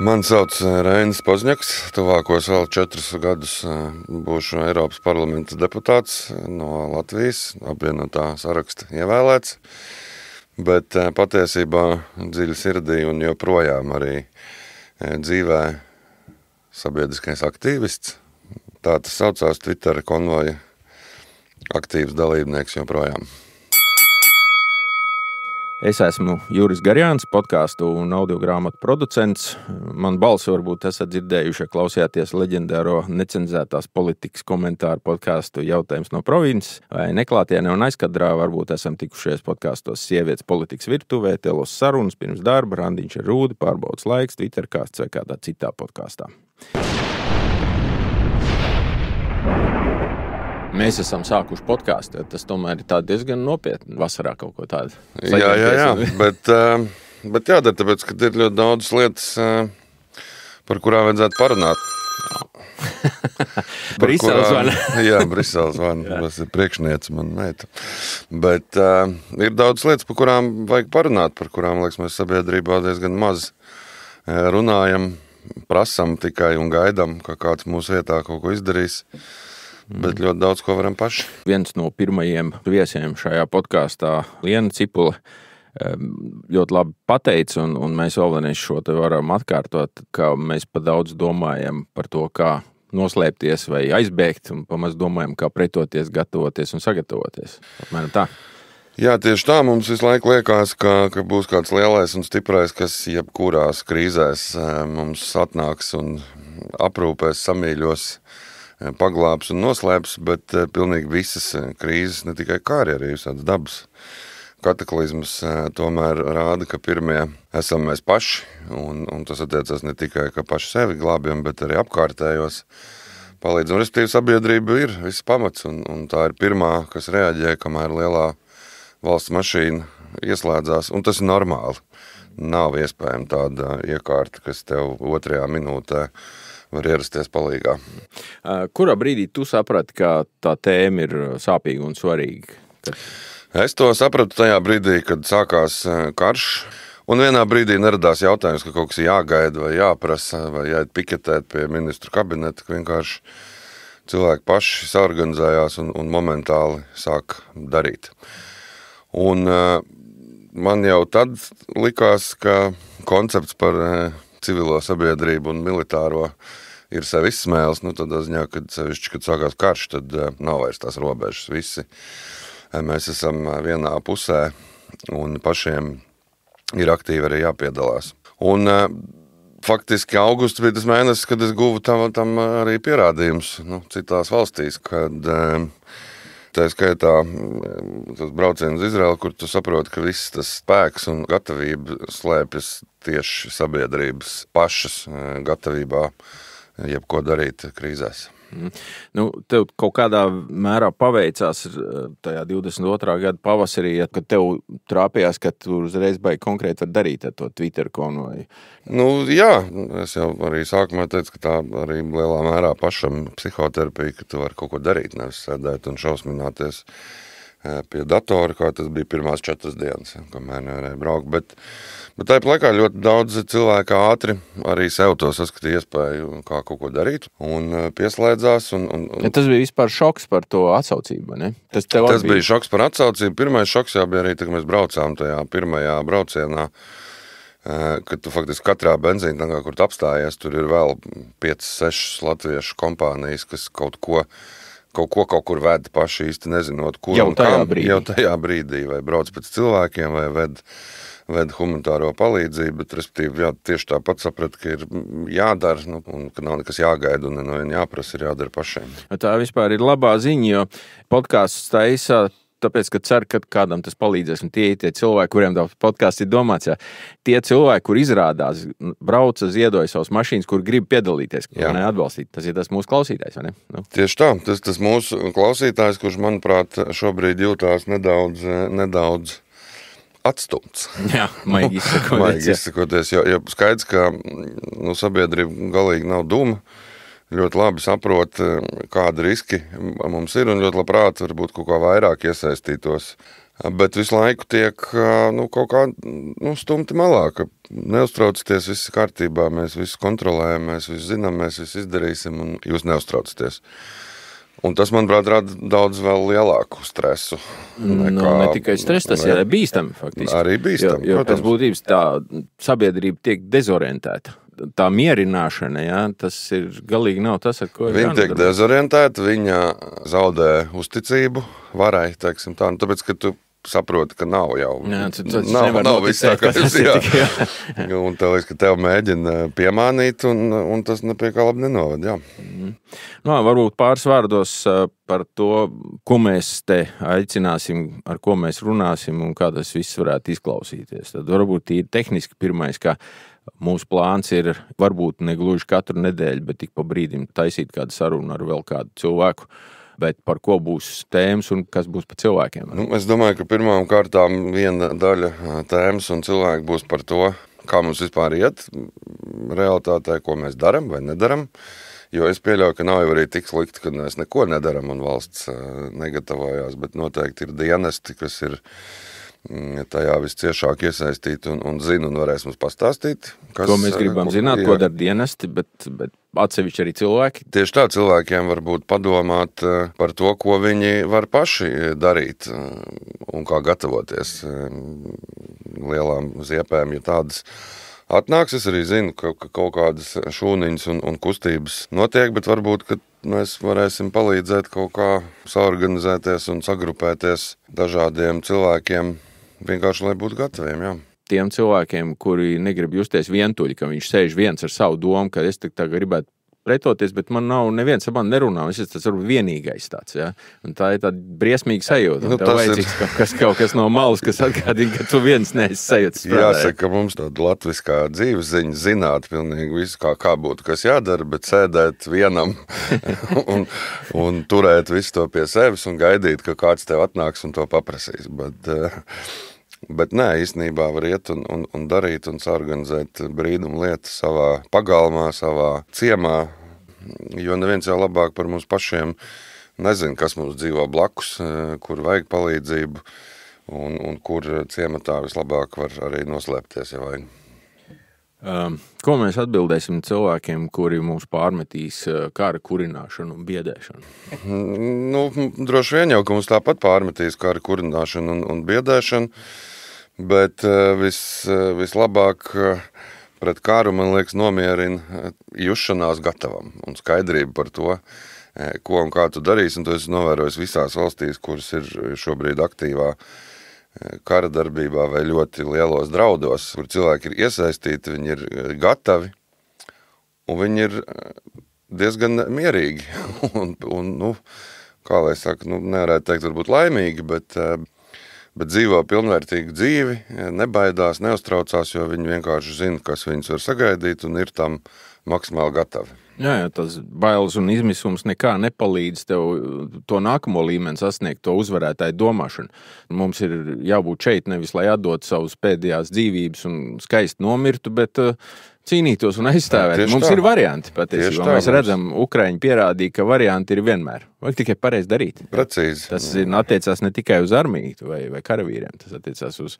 Mani sauc Reinis Pozņaks. Tuvākos vēl 4 gadus būšu Eiropas parlamenta deputāts no Latvijas, apvienotā saraksta ievēlēts. Bet patiesībā dziļi sirdī un joprojām arī dzīvē sabiedriskais aktīvists. Tā tas saucās, Twitter konvoja aktīvs dalībnieks joprojām. Es esmu Juris Garjāns, podkāstu un audiogrāmatu producents. Man balsi varbūt esat dzirdējuši, ja klausījāties leģendāro necenzētās politikas komentāru podkāstu Jautājums no provinces, vai neklātienē un aizkadrā varbūt esam tikušies podkāstos Sievietes politikas virtuvē, Telos sarunas pirms darba, Randiņš ar Rūdi, Pārbaudas laiks, Twitterkāsts vai kādā citā podkāstā. Mēs esam sākuši podkāstu, tas tomēr ir tā diezgan nopietni vasarā kaut ko tādu. Jā, bet jādara, tāpēc, ka ir ļoti daudz lietas, par kurām vajadzētu parunāt. Briseles zvana. Jā, Briseles zvana, tas ir priekšniece, man meita. Bet ir daudz lietas, par kurām vajag parunāt, par kurām, liekas, mēs sabiedrībā diezgan maz runājam, prasam tikai un gaidam, ka kāds mūsu vietā kaut ko izdarīs. Bet ļoti daudz ko varam paši. Viens no pirmajiem viesiem šajā podkāstā, Liena Cipule, ļoti labi pateica, un mēs vēl šo te varam atkārtot, ka mēs pa daudz domājam par to, kā noslēpties vai aizbēgt, un pamaz domājam, kā pretoties, gatavoties un sagatavoties. Apmēram tā. Jā, tieši tā mums visu laiku liekas, ka būs kāds lielais un stiprais, kas jebkurās krīzēs mums atnāks un aprūpēs, samīļos, paglābs un noslēps, bet pilnīgi visas krīzes, ne tikai kāri, arī visādas dabas kataklizmas tomēr rāda, ka pirmie esam mēs paši, un tas attiecas ne tikai, ka paši sevi glābjam, bet arī apkārtējos palīdzam. Respektīvi, sabiedrība ir viss pamats, un tā ir pirmā, kas reaģē, kamēr lielā valsts mašīna ieslēdzās, un tas ir normāli. Nav iespējama tāda iekārta, kas tev 2. minūtē var ierasties palīgā. Kurā brīdī tu saprati, ka tā tēma ir sāpīga un svarīga? Es to sapratu tajā brīdī, kad sākās karš, un vienā brīdī neradās jautājums, ka kaut kas jāgaida vai jāprasa, vai jāiet piketēt pie ministru kabineta, ka vienkārši cilvēki paši saorganizējās un momentāli sāk darīt. Un man jau tad likās, ka koncepts par civilo sabiedrību un militāro ir sev izsmēles, tādā ziņā, kad sākās karš, tad nav vairs tās robežas. Visi mēs esam vienā pusē un pašiem ir aktīvi arī jāpiedalās. Un faktiski augusts bija tas mēnesis, kad es guvu tam arī pierādījums citās valstīs, kad tā skaitā tas brauciens uz Izraeli, kur tu saproti, ka viss tas spēks un gatavība slēpjas tieši sabiedrības pašas gatavībā jebko darīt krīzēs. Tev kaut kādā mērā paveicās tajā 22. gada pavasarī, kad tev trāpījās, ka tu uzreiz baigi konkrēti var darīt ar to Twitter konvoju. Jā, es jau arī sākumā teicu, ka tā arī lielā mērā pašam psihoterapija, ka tu vari kaut ko darīt, nevis sēdēt un šausmināties pie datora, kā tas bija pirmās 4 dienas, kamēr nevarēja braukt. Bet tāpat laikā ļoti daudz cilvēku ātri arī sev to saskatīja iespēju, kā kaut ko darīt, un pieslēdzās. Tas bija vispār šoks par to atsaucību, ne? Tas bija šoks par atsaucību. Pirmais šoks jau bija arī, kad mēs braucām tajā pirmajā braucienā, kad tu faktiski katrā benzīntankā, kur tu apstājies, tur ir vēl 5-6 latviešu kompānijas, kas kaut kur ved paši īsti nezinot, kur jau un kam. Jau tajā brīdī, vai brauc pēc cilvēkiem, vai ved humanitāro palīdzību, bet, respektīvi, tieši tāpat saprat, ka ir jādara, un ka nav nekas jāgaida un no viena jāprasa, ir jādara pašiem. Tā vispār ir labā ziņa, jo podkāsts taisa, tāpēc, ka cer, ka kādam tas palīdzēs, un tie cilvēki, kuriem tā podkāsts ir domāts, tie cilvēki, kur izrādās, brauca, ziedoja savas mašīnas, kur grib piedalīties, atbalstīt. Tas ir tas mūsu klausītājs, vai ne? Tieši tā, tas mūsu klausītājs, kurš, manuprāt, šobrīd jūtās nedaudz atstumts. Jā, maigi izsakoties. Jo skaidrs, ka sabiedrība galīgi nav duma, ļoti labi saprot, kādi riski mums ir, un ļoti labprāt varbūt kaut kā vairāk iesaistītos Bet visu laiku tiek kaut kā stumti malā, ka neuztraucaties, viss ir kārtībā, mēs visu kontrolējam, mēs visu zinām, mēs visu izdarīsim, un jūs neuztraucaties. Un tas, manuprāt, rada daudz vēl lielāku stresu. Ne tikai stresu, tas ir bīstami faktiski. Arī bīstami, jo pēc būtības tā sabiedrība tiek dezorientēta. Tā mierināšana, tas ir galīgi nav tas, ar ko viņa tiek dezorientēta, viņa zaudē uzticību varai, teiksim tā, tāpēc, ka tu saproti, ka nav jau. Nav viss tā, kā tas ir. Un tev liekas, ka tev mēģina piemānīt, un tas pie kā labi nenovad, jā. Varbūt pāris vārdos par to, ko mēs te aicināsim, ar ko mēs runāsim un kā tas viss varētu izklausīties. Tad varbūt tīri tehniski pirmais, ka mūsu plāns ir varbūt ne gluži katru nedēļu, bet tik pa brīdim taisīt kādu sarunu ar vēl kādu cilvēku, bet par ko būs tēmas un kas būs par cilvēkiem. Es domāju, ka pirmām kārtām viena daļa tēmas un cilvēki būs par to, kā mums vispār iet realitātē, ko mēs daram vai nedaram. Jo es pieļauju, ka nav jau arī tik slikti, ka mēs neko nedaram un valsts negatavojās, bet noteikti ir dienesti, kas ir tajā visciešāk iesaistīti un zina un varēs mums pastāstīt. Ko mēs gribam zināt, ko dara dienesti, bet atsevišķi arī cilvēki. Tieši tā cilvēkiem varbūt padomāt par to, ko viņi var paši darīt un kā gatavoties lielām ziepēm, ja tādas atnāks. Es arī zinu, ka kaut kādas šūniņas un kustības notiek, bet varbūt, ka mēs varēsim palīdzēt kaut kā saorganizēties un sagrupēties dažādiem cilvēkiem, vienkārši, lai būtu gataviem, jā. Tiem cilvēkiem, kuri negrib justies vientuļi, ka viņš sēž viens ar savu domu, ka es tā gribētu pretoties, bet man nav neviens ar mani nerunā, es esmu tas varbūt vienīgais tāds, ja? Un tā ir tāda briesmīga sajūta. Tev vajadzīgs kaut kas no malas, kas atgādina, ka tu viens neesi sajūtas sprādē. Jāsaka, mums tāda latviskā dzīves ziņa zināt pilnīgi visu, kā būtu, kas jādara, bet sēdēt vienam un turēt visu to pie sevis un gaidīt, ka kāds tev atnāks un to paprasīs. Bet nē, īstenībā var iet un darīt un saorganizēt brīdumu lietas savā pagalmā, savā ciemā, jo neviens jau labāk par mums pašiem nezina, kas mums dzīvo blakus, kur vajag palīdzību un kur ciematā vislabāk var arī noslēpties, ja vajag. Ko mēs atbildēsim cilvēkiem, kuri mums pārmetīs kara kurināšanu un biedēšanu? Droši vien jau, ka mums tāpat pārmetīs kara kurināšanu un biedēšanu, bet vislabāk pret karu, man liekas, nomierina jusšanās gatavam un skaidrība par to, ko un kā tu darīsi. Un to es novēroju visās valstīs, kuras ir šobrīd aktīvā kara darbībā vai ļoti lielos draudos, kur cilvēki ir iesaistīti, viņi ir gatavi un viņi ir diezgan mierīgi. Kā lai saka, nevarētu teikt, varbūt laimīgi, bet dzīvo pilnvērtīgu dzīvi, nebaidās, neuztraucās, jo viņi vienkārši zina, kas viņus var sagaidīt un ir tam maksimāli gatavi. Jā, tas bailes un izmisums nekā nepalīdz tev to nākamo līmeni sasniegt, to uzvarētāju domāšanu. Mums ir jābūt šeit nevis, lai atdot savus pēdējās dzīvības un skaisti nomirtu, bet cīnītos un aizstāvēt. Mums ir varianti patiesībā. Mēs redzam, Ukraiņi pierādīja, ka varianti ir vienmēr. Vajag tikai pareizi darīt. Precīzi. Tas attiecās ne tikai uz armiju vai karavīriem, tas attiecās uz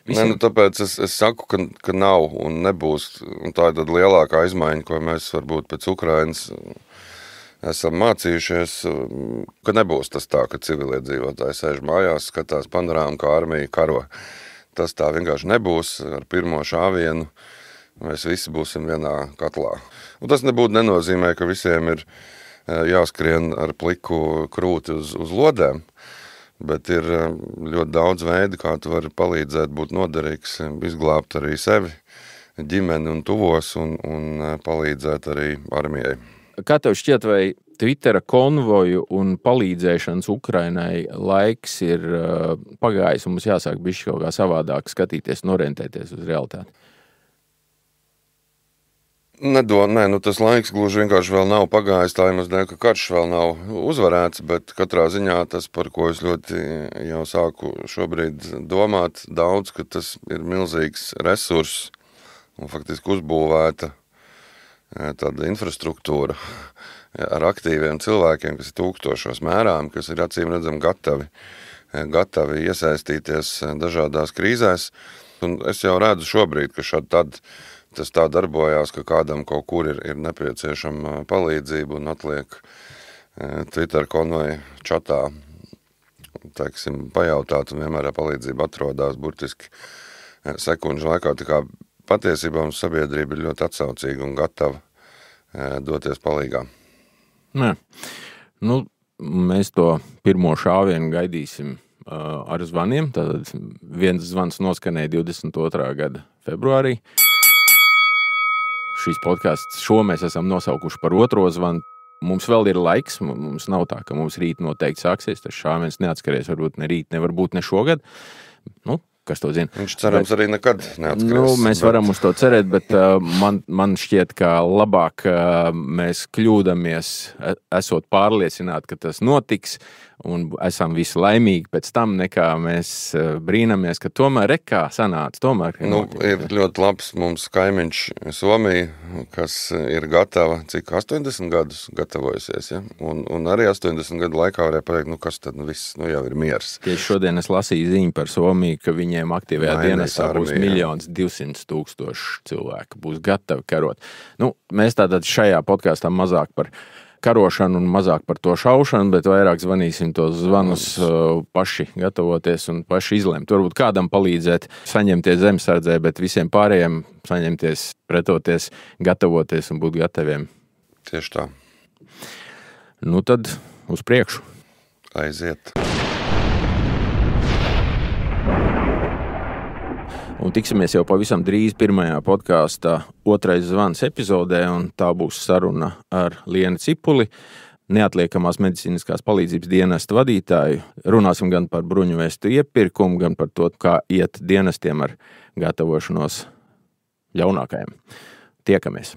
visiem. Tāpēc es saku, ka nav un nebūs. Un tā ir tāda lielākā izmaiņa, ko mēs varbūt pēc Ukrainas esam mācījušies, ka nebūs tas tā, ka civiliedzīvotāji sēž mājās, skatās panorāmu, kā armija karo. Tas tā vienkārši nebūs ar pirmo šāvienu. Mēs visi būsim vienā katlā. Un tas nebūtu nenozīmē, ka visiem ir jāskrien ar pliku krūti uz lodēm, bet ir ļoti daudz veidi, kā tu vari palīdzēt būt noderīgs, izglābt arī sevi, ģimeni un tuvos un palīdzēt arī armijai. Kā tev šķiet, vai Twittera konvoju un palīdzēšanas Ukrainai laiks ir pagājis un mums jāsāk bišķi kaut kā savādāk skatīties un orientēties uz realitāti? Tas laiks gluži vienkārši vēl nav pagājis, tā iemesla dēļ, ka karš vēl nav uzvarēts, bet katrā ziņā tas, par ko es ļoti jau sāku šobrīd domāt daudz, ka tas ir milzīgs resurss un faktiski uzbūvēta tāda infrastruktūra ar aktīviem cilvēkiem, kas ir tūkstošos mērām, kas ir acīm redzam gatavi gatavi iesaistīties dažādās krīzēs. Un es jau redzu šobrīd, ka tas tā darbojās, ka kādam kaut kur ir nepieciešama palīdzība un atliek Twitter konvoja čatā, teiksim, pajautāt, un vienmēr palīdzība atrodas burtiski sekundžu laikā. Tā kā patiesībā mums sabiedrība ir ļoti atsaucīga un gatava doties palīgā. Nē. Nu, mēs to pirmo šāvienu gaidīsim ar zvaniem. Tātad viens zvans noskanēja 22. gada februārī. Šīs podcasts šo mēs esam nosaukuši par otro zvanu. Mums vēl ir laiks, mums nav tā, ka mums rīt noteikti sāksies. Tas šāviens neatskaries, varbūt ne rīt, varbūt ne šogad. Nu, kas to zina? Viņš cerams arī nekad neatskaries. Mēs varam uz to cerēt, bet man šķiet, ka labāk mēs kļūdamies, esot pārliecināti, ka tas notiks, un esam visi laimīgi pēc tam, nekā mēs brīnamies, ka tomēr kā sanāca. Ir ļoti labs mums kaimiņš Somija, kas ir gatava, cik 80 gadus gatavojusies, ja? Un arī 80 gadu laikā varēja pateikt, kas tad viss, jau ir miers. Tieši šodien es lasīju ziņu par Somiju, ka viņiem aktīvajā dienestā būs 1 200 000 cilvēku, būs gatavi karot. Mēs tātad šajā podkāstā mazāk par karošanu un mazāk par to šaušanu, bet vairāk zvanīsim tos zvanus paši gatavoties un paši izlemt. Varbūt kādam palīdzēt saņemties zemesardzē, bet visiem pārējiem saņemties, pretoties, gatavoties un būt gataviem. Tieši tā. Tad uz priekšu. Aiziet. Un tiksimies jau pavisam drīz pirmajā podkāstā otrais zvans epizodē, un tā būs saruna ar Lienu Cipuli, neatliekamās medicīniskās palīdzības dienesta vadītāju. Runāsim gan par bruņuvestu iepirkumu, gan par to, kā iet dienestiem ar gatavošanos ļaunākajiem. Tiekamies!